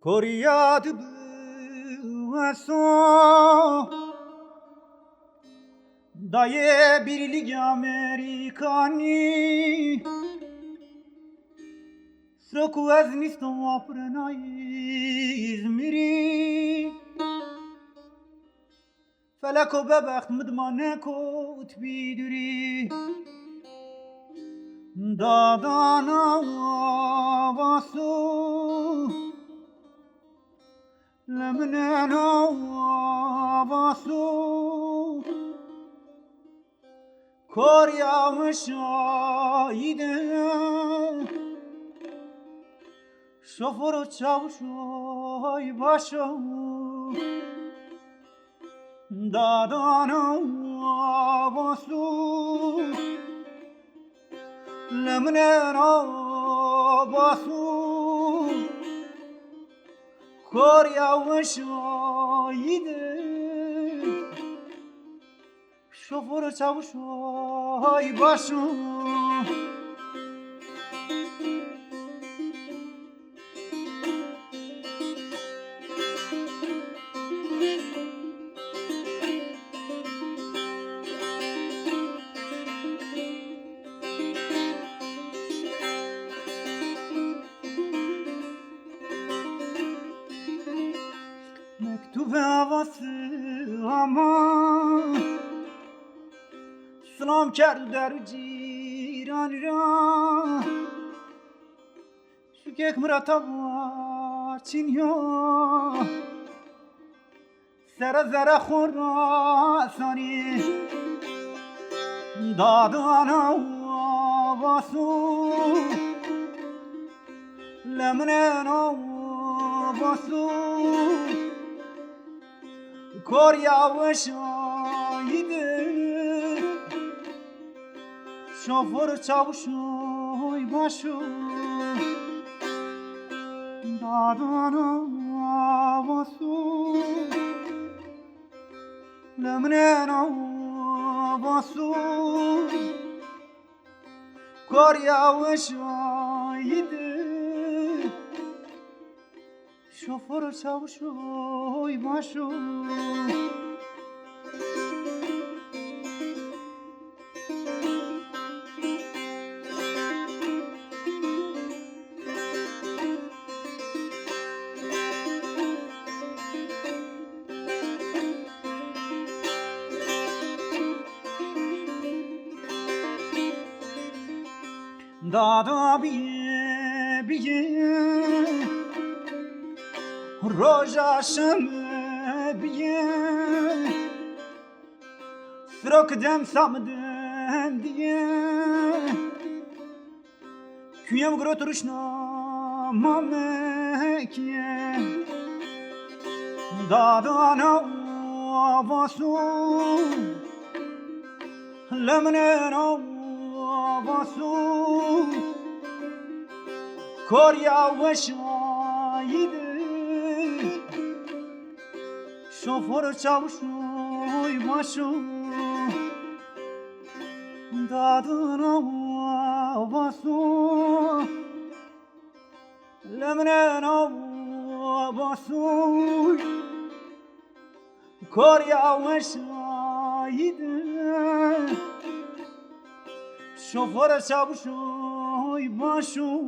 کریاد بوسو دایه بیرلیگ امریکانی سرکو از نیستم آپرنای İzmir'i فلک و ببخت مدمانه کت بیدوری دادانا واسو لمننا واسو کاریا مشایده شفر و چاوشای باشو دادانا واسو لمننا واسو کاریا مشایده شفر و چاوشای باشو مکتوب واسه امان سلام کرد در جیران را شکک مرتب چینیا سر زره خراسانی دادانا واسو لمننا واسو کاریا وشایده شفر چاوشای باشو دادانا واسو لمننا واسو کاریا وشایده شفر چاوشای باشو دادا بیه بیه روژاشم بیه سرک دم سامدن دیه کیم گرو ترشنا مامکیه دادانا واسو لمننا واسو کاریا وشایده شفر چاوشوی باشو دادانا واسو لمننا واسو کاریا وشایده شفر چاوشوی باشو